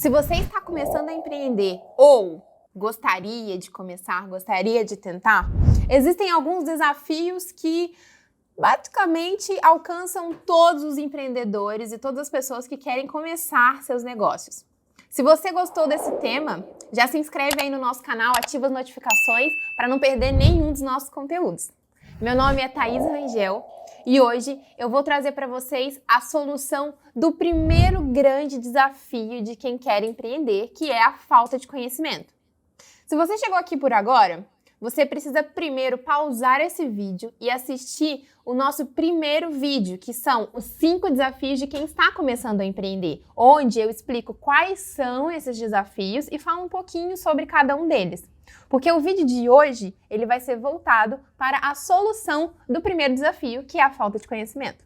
Se você está começando a empreender ou gostaria de começar, gostaria de tentar, existem alguns desafios que basicamente alcançam todos os empreendedores e todas as pessoas que querem começar seus negócios. Se você gostou desse tema, já se inscreve aí no nosso canal, ativa as notificações para não perder nenhum dos nossos conteúdos. Meu nome é Thaís Rangel e hoje eu vou trazer para vocês a solução do primeiro grande desafio de quem quer empreender, que é a falta de conhecimento. Se você chegou aqui por agora, você precisa primeiro pausar esse vídeo e assistir o nosso primeiro vídeo, que são os 5 desafios de quem está começando a empreender, onde eu explico quais são esses desafios e falo um pouquinho sobre cada um deles. Porque o vídeo de hoje, ele vai ser voltado para a solução do primeiro desafio, que é a falta de conhecimento.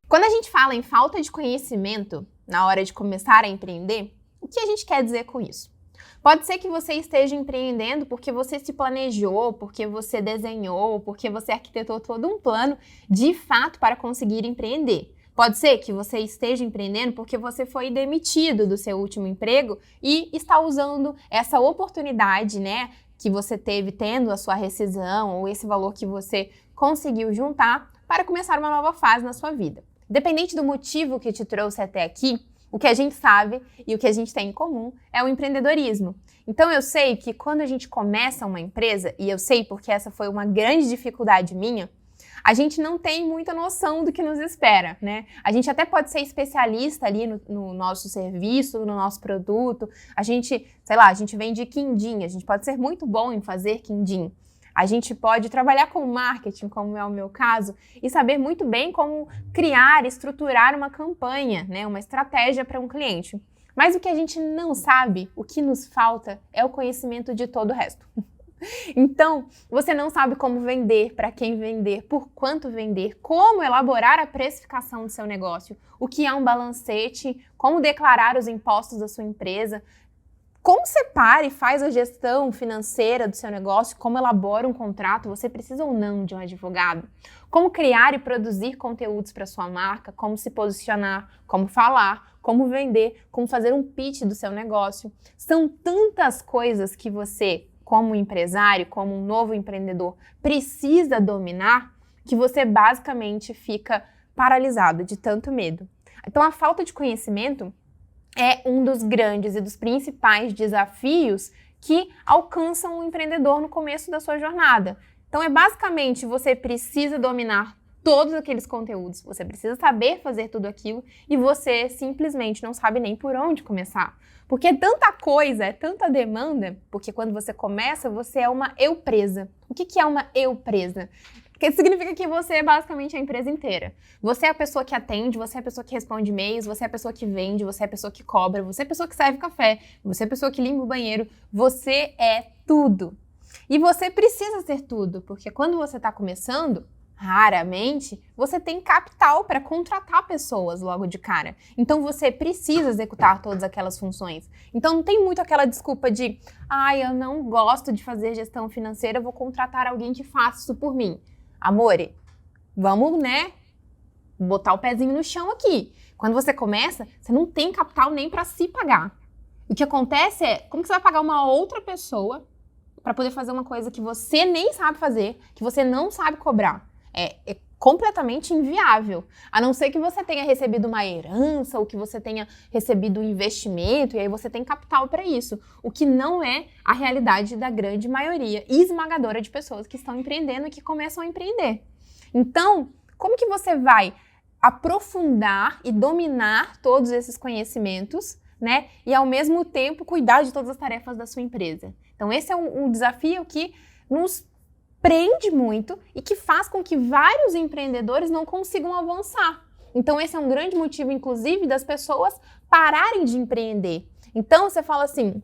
Quando a gente fala em falta de conhecimento na hora de começar a empreender, o que a gente quer dizer com isso? Pode ser que você esteja empreendendo porque você se planejou, porque você desenhou, porque você arquitetou todo um plano de fato para conseguir empreender. Pode ser que você esteja empreendendo porque você foi demitido do seu último emprego e está usando essa oportunidade, que você teve tendo a sua rescisão ou esse valor que você conseguiu juntar para começar uma nova fase na sua vida. Independente do motivo que te trouxe até aqui, o que a gente sabe e o que a gente tem em comum é o empreendedorismo. Então eu sei que quando a gente começa uma empresa, e eu sei porque essa foi uma grande dificuldade minha, a gente não tem muita noção do que nos espera, A gente até pode ser especialista ali no nosso serviço, no nosso produto, a gente vende quindim, a gente pode ser muito bom em fazer quindim. A gente pode trabalhar com marketing, como é o meu caso, e saber muito bem como criar, estruturar uma campanha, uma estratégia para um cliente. Mas o que a gente não sabe, o que nos falta, é o conhecimento de todo o resto. Então, você não sabe como vender, para quem vender, por quanto vender, como elaborar a precificação do seu negócio, o que é um balancete, como declarar os impostos da sua empresa, como separa e faz a gestão financeira do seu negócio, como elabora um contrato, você precisa ou não de um advogado, como criar e produzir conteúdos para sua marca, como se posicionar, como falar, como vender, como fazer um pitch do seu negócio. São tantas coisas que você, como empresário, como um novo empreendedor, precisa dominar que você basicamente fica paralisado de tanto medo. Então a falta de conhecimento é um dos grandes e dos principais desafios que alcançam o empreendedor no começo da sua jornada. Então basicamente você precisa dominar todos aqueles conteúdos, você precisa saber fazer tudo aquilo e você simplesmente não sabe nem por onde começar. Porque é tanta coisa, é tanta demanda, porque quando você começa, você é uma eu-presa. O que é uma eu-presa? Que significa que você é basicamente a empresa inteira. Você é a pessoa que atende, você é a pessoa que responde e-mails, você é a pessoa que vende, você é a pessoa que cobra, você é a pessoa que serve café, você é a pessoa que limpa o banheiro, você é tudo. E você precisa ser tudo, porque quando você está começando, raramente, você tem capital para contratar pessoas logo de cara. Então você precisa executar todas aquelas funções. Então não tem muito aquela desculpa de eu não gosto de fazer gestão financeira, eu vou contratar alguém que faça isso por mim. Amore, vamos, botar o pezinho no chão aqui. Quando você começa, você não tem capital nem para se pagar. O que acontece é, como que você vai pagar uma outra pessoa para poder fazer uma coisa que você nem sabe fazer, que você não sabe cobrar? É completamente inviável, a não ser que você tenha recebido uma herança ou que você tenha recebido um investimento e aí você tem capital para isso, o que não é a realidade da grande maioria esmagadora de pessoas que estão empreendendo e que começam a empreender. Então, como que você vai aprofundar e dominar todos esses conhecimentos, e ao mesmo tempo cuidar de todas as tarefas da sua empresa? Então, esse é um desafio que nos prende muito e que faz com que vários empreendedores não consigam avançar. Então esse é um grande motivo, inclusive, das pessoas pararem de empreender. Então você fala assim,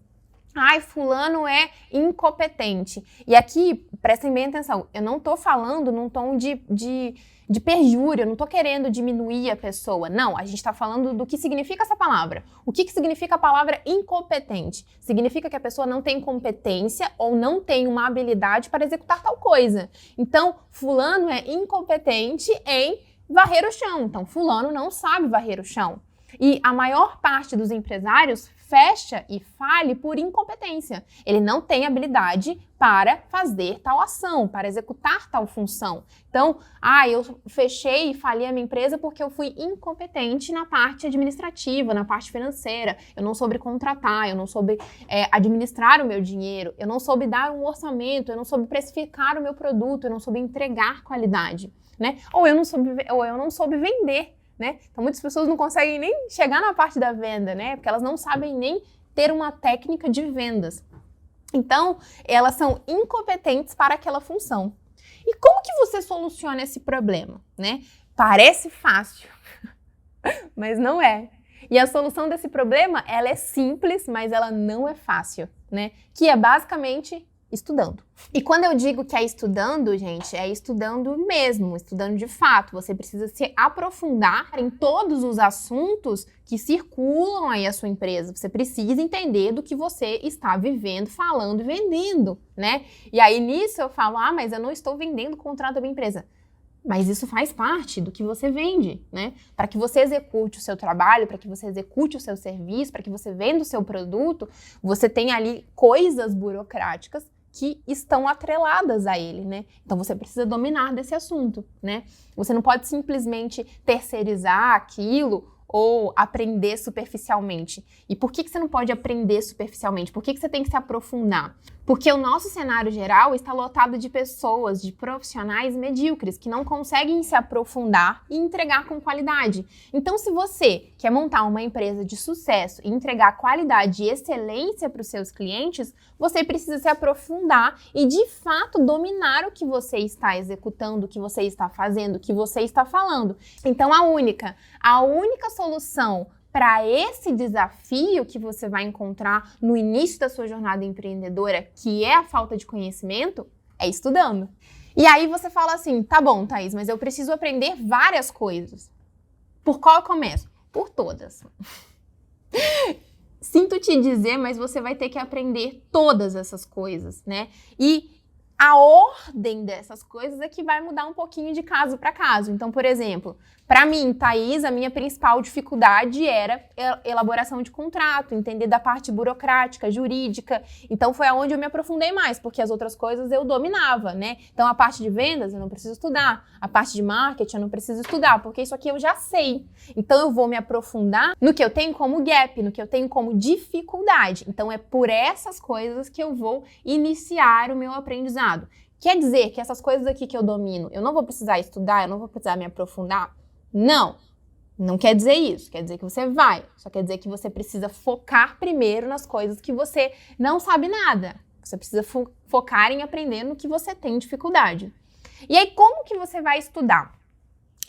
fulano é incompetente. E aqui, prestem bem atenção, eu não estou falando num tom de perjúria, eu não estou querendo diminuir a pessoa. Não, a gente está falando do que significa essa palavra. O que significa a palavra incompetente? Significa que a pessoa não tem competência ou não tem uma habilidade para executar tal coisa. Então, fulano é incompetente em varrer o chão. Então, fulano não sabe varrer o chão. E a maior parte dos empresários fecha e fale por incompetência. Ele não tem habilidade para fazer tal ação, para executar tal função. Então, eu fechei e falei a minha empresa porque eu fui incompetente na parte administrativa, na parte financeira. Eu não soube contratar, eu não soube administrar o meu dinheiro, eu não soube dar um orçamento, eu não soube precificar o meu produto, eu não soube entregar qualidade, né? Ou eu não soube vender. Né? Então, muitas pessoas não conseguem nem chegar na parte da venda, né? Porque elas não sabem nem ter uma técnica de vendas. Então, elas são incompetentes para aquela função. E como que você soluciona esse problema, né? Parece fácil, mas não é. E a solução desse problema, ela é simples, mas ela não é fácil, né? Que é basicamente estudando. E quando eu digo que é estudando, gente, é estudando mesmo, estudando de fato. Você precisa se aprofundar em todos os assuntos que circulam aí a sua empresa. Você precisa entender do que você está vivendo, falando e vendendo, né? E aí nisso eu falo, mas eu não estou vendendo o contrato da minha empresa. Mas isso faz parte do que você vende, né? Para que você execute o seu trabalho, para que você execute o seu serviço, para que você venda o seu produto, você tem ali coisas burocráticas que estão atreladas a ele, né? Então você precisa dominar desse assunto, né? Você não pode simplesmente terceirizar aquilo ou aprender superficialmente. E por que você não pode aprender superficialmente? Por que você tem que se aprofundar? Porque o nosso cenário geral está lotado de pessoas, de profissionais medíocres, que não conseguem se aprofundar e entregar com qualidade. Então, se você quer montar uma empresa de sucesso e entregar qualidade e excelência para os seus clientes, você precisa se aprofundar e, de fato, dominar o que você está executando, o que você está fazendo, o que você está falando. Então, a única solução para esse desafio que você vai encontrar no início da sua jornada empreendedora, que é a falta de conhecimento, é estudando. E aí você fala assim, tá bom, Thaís, mas eu preciso aprender várias coisas. Por qual eu começo? Por todas. Sinto te dizer, mas você vai ter que aprender todas essas coisas, né? E a ordem dessas coisas é que vai mudar um pouquinho de caso para caso. Então, por exemplo, para mim, Thaís, a minha principal dificuldade era elaboração de contrato, entender da parte burocrática, jurídica. Então, foi aonde eu me aprofundei mais, porque as outras coisas eu dominava, né? Então, a parte de vendas eu não preciso estudar, a parte de marketing eu não preciso estudar, porque isso aqui eu já sei. Então, eu vou me aprofundar no que eu tenho como gap, no que eu tenho como dificuldade. Então, é por essas coisas que eu vou iniciar o meu aprendizado. Quer dizer que essas coisas aqui que eu domino, eu não vou precisar estudar, eu não vou precisar me aprofundar? Não quer dizer isso, quer dizer que você vai, só quer dizer que você precisa focar primeiro nas coisas que você não sabe nada. Você precisa focar em aprender no que você tem dificuldade. E aí, como que você vai estudar?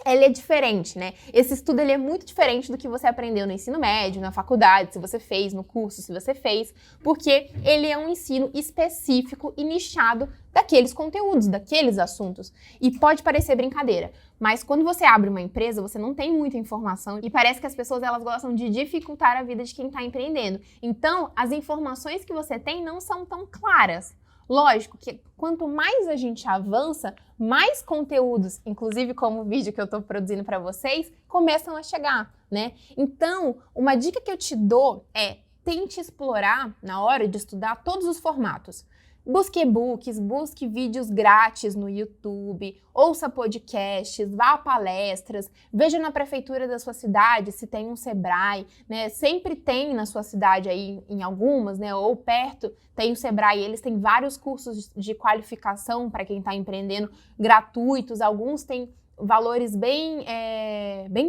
Ele é diferente, né? Esse estudo ele é muito diferente do que você aprendeu no ensino médio, na faculdade, se você fez, no curso, se você fez, porque ele é um ensino específico e nichado daqueles conteúdos, daqueles assuntos. E pode parecer brincadeira, mas quando você abre uma empresa, você não tem muita informação e parece que as pessoas elas gostam de dificultar a vida de quem está empreendendo. Então, as informações que você tem não são tão claras. Lógico que quanto mais a gente avança, mais conteúdos, inclusive como o vídeo que eu estou produzindo para vocês, começam a chegar, né? Então, uma dica que eu te dou é tente explorar, na hora de estudar, todos os formatos. Busque e-books, busque vídeos grátis no YouTube, ouça podcasts, vá a palestras, veja na prefeitura da sua cidade se tem um Sebrae, né? Sempre tem na sua cidade aí, em algumas, né? Ou perto, tem o Sebrae. Eles têm vários cursos de qualificação para quem está empreendendo, gratuitos. Alguns têm valores bem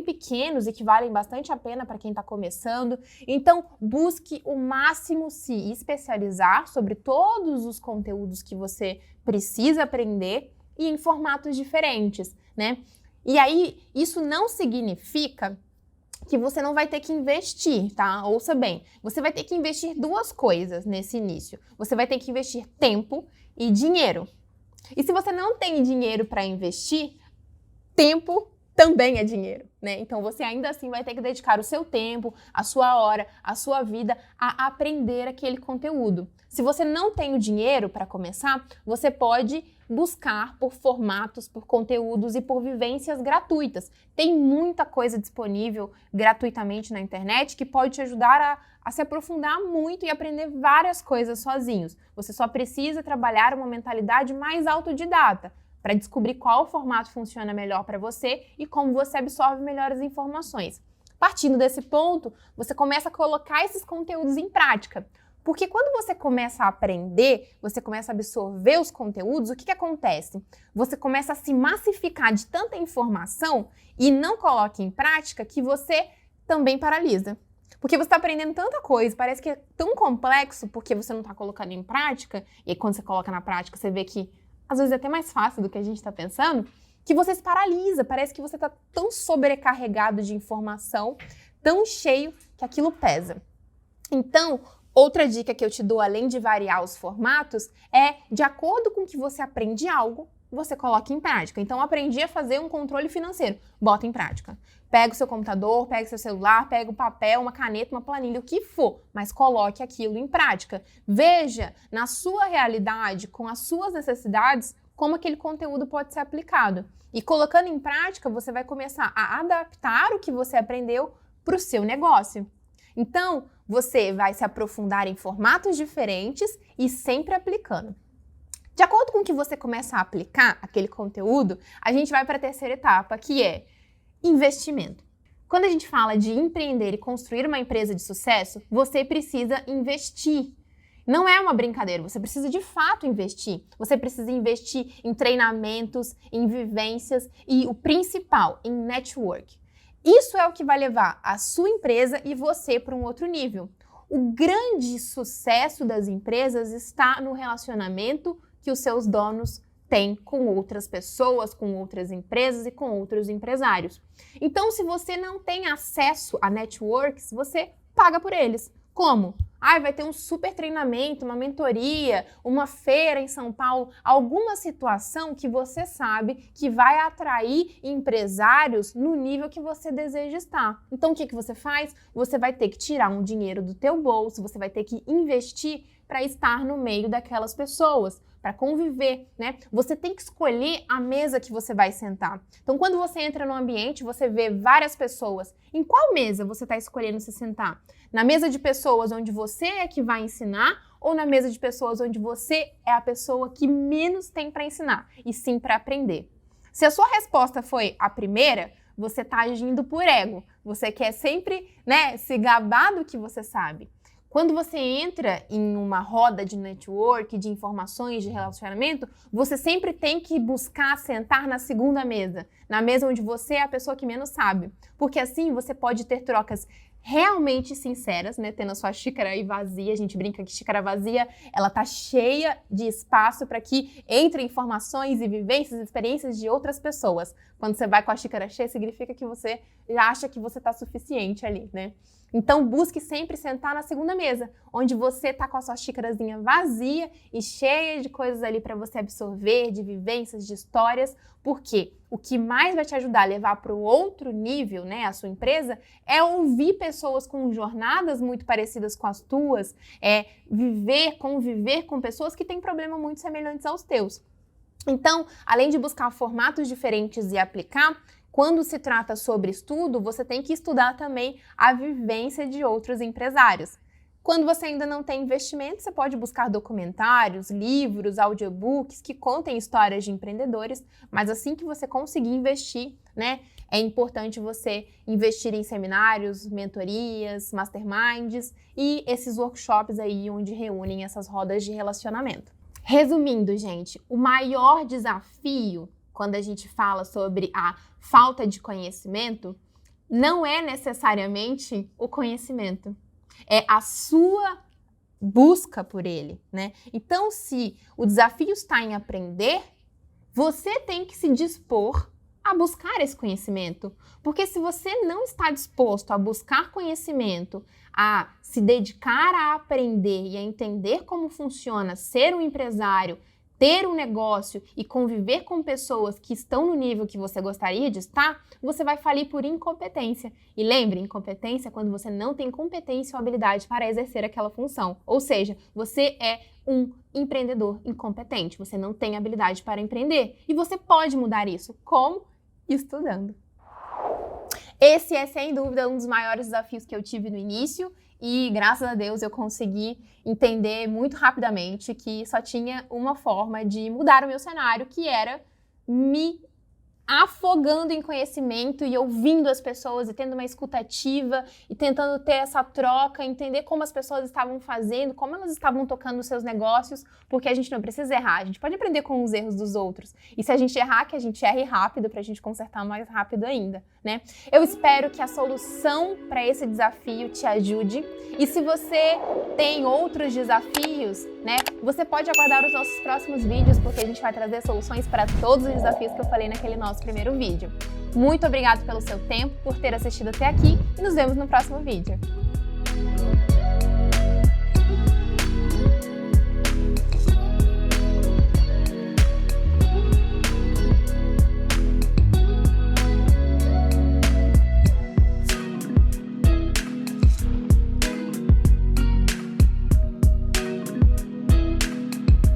pequenos e que valem bastante a pena para quem está começando. Então, busque o máximo se especializar sobre todos os conteúdos que você precisa aprender e em formatos diferentes, né? E aí, isso não significa que você não vai ter que investir, tá? Ouça bem, você vai ter que investir duas coisas nesse início. Você vai ter que investir tempo e dinheiro. E se você não tem dinheiro para investir, tempo também é dinheiro, né? Então você ainda assim vai ter que dedicar o seu tempo, a sua hora, a sua vida a aprender aquele conteúdo. Se você não tem o dinheiro para começar, você pode buscar por formatos, por conteúdos e por vivências gratuitas. Tem muita coisa disponível gratuitamente na internet que pode te ajudar a se aprofundar muito e aprender várias coisas sozinhos. Você só precisa trabalhar uma mentalidade mais autodidata para descobrir qual formato funciona melhor para você e como você absorve melhores informações. Partindo desse ponto, você começa a colocar esses conteúdos em prática. Porque quando você começa a aprender, você começa a absorver os conteúdos, o que acontece? Você começa a se massificar de tanta informação e não coloca em prática que você também paralisa. Porque você está aprendendo tanta coisa, parece que é tão complexo porque você não está colocando em prática, e aí quando você coloca na prática você vê que às vezes é até mais fácil do que a gente está pensando, que você se paralisa, parece que você está tão sobrecarregado de informação, tão cheio, que aquilo pesa. Então, outra dica que eu te dou, além de variar os formatos, é de acordo com que você aprende algo, você coloca em prática. Então, aprendi a fazer um controle financeiro, bota em prática. Pega o seu computador, pega o seu celular, pega o papel, uma caneta, uma planilha, o que for, mas coloque aquilo em prática. Veja na sua realidade, com as suas necessidades, como aquele conteúdo pode ser aplicado. E colocando em prática, você vai começar a adaptar o que você aprendeu para o seu negócio. Então, você vai se aprofundar em formatos diferentes e sempre aplicando. De acordo com o que você começa a aplicar aquele conteúdo, a gente vai para a terceira etapa, que é investimento. Quando a gente fala de empreender e construir uma empresa de sucesso, você precisa investir. Não é uma brincadeira, você precisa de fato investir. Você precisa investir em treinamentos, em vivências e o principal, em network. Isso é o que vai levar a sua empresa e você para um outro nível. O grande sucesso das empresas está no relacionamento que os seus donos têm com outras pessoas, com outras empresas e com outros empresários. Então, se você não tem acesso a networks, você paga por eles. Como? Vai ter um super treinamento, uma mentoria, uma feira em São Paulo, alguma situação que você sabe que vai atrair empresários no nível que você deseja estar. Então, o que você faz? Você vai ter que tirar um dinheiro do teu bolso, você vai ter que investir para estar no meio daquelas pessoas, para conviver, né? Você tem que escolher a mesa que você vai sentar. Então, quando você entra no ambiente, você vê várias pessoas. Em qual mesa você está escolhendo se sentar? Na mesa de pessoas onde você é que vai ensinar ou na mesa de pessoas onde você é a pessoa que menos tem para ensinar e sim para aprender? Se a sua resposta foi a primeira, você está agindo por ego. Você quer sempre, né, se gabar do que você sabe. Quando você entra em uma roda de network, de informações, de relacionamento, você sempre tem que buscar sentar na segunda mesa, na mesa onde você é a pessoa que menos sabe. Porque assim você pode ter trocas realmente sinceras, né? Tendo a sua xícara aí vazia, a gente brinca que xícara vazia, ela tá cheia de espaço para que entre informações e vivências, experiências de outras pessoas. Quando você vai com a xícara cheia, significa que você já acha que você tá suficiente ali, né? Então, busque sempre sentar na segunda mesa, onde você tá com a sua xícarazinha vazia e cheia de coisas ali para você absorver, de vivências, de histórias, porque o que mais vai te ajudar a levar para o outro nível, né, a sua empresa, é ouvir pessoas com jornadas muito parecidas com as tuas, é conviver com pessoas que têm problemas muito semelhantes aos teus. Então, além de buscar formatos diferentes e aplicar, quando se trata sobre estudo, você tem que estudar também a vivência de outros empresários. Quando você ainda não tem investimento, você pode buscar documentários, livros, audiobooks que contem histórias de empreendedores, mas assim que você conseguir investir, né, é importante você investir em seminários, mentorias, masterminds e esses workshops aí onde reúnem essas rodas de relacionamento. Resumindo, gente, o maior desafio quando a gente fala sobre a falta de conhecimento, não é necessariamente o conhecimento, é a sua busca por ele, né? Então, se o desafio está em aprender, você tem que se dispor a buscar esse conhecimento, porque se você não está disposto a buscar conhecimento, a se dedicar a aprender e a entender como funciona ser um empresário, ter um negócio e conviver com pessoas que estão no nível que você gostaria de estar, você vai falir por incompetência. E lembre, incompetência é quando você não tem competência ou habilidade para exercer aquela função. Ou seja, você é um empreendedor incompetente, você não tem habilidade para empreender. E você pode mudar isso. Como? Estudando. Esse é, sem dúvida, um dos maiores desafios que eu tive no início e, graças a Deus, eu consegui entender muito rapidamente que só tinha uma forma de mudar o meu cenário, que era me afogando em conhecimento e ouvindo as pessoas e tendo uma escuta ativa e tentando ter essa troca, entender como as pessoas estavam fazendo, como elas estavam tocando os seus negócios, porque a gente não precisa errar, a gente pode aprender com os erros dos outros. E se a gente errar, que a gente erre rápido pra gente consertar mais rápido ainda, né? Eu espero que a solução para esse desafio te ajude. E se você tem outros desafios, né, você pode aguardar os nossos próximos vídeos, porque a gente vai trazer soluções para todos os desafios que eu falei naquele nosso primeiro vídeo. Muito obrigado pelo seu tempo, por ter assistido até aqui e nos vemos no próximo vídeo.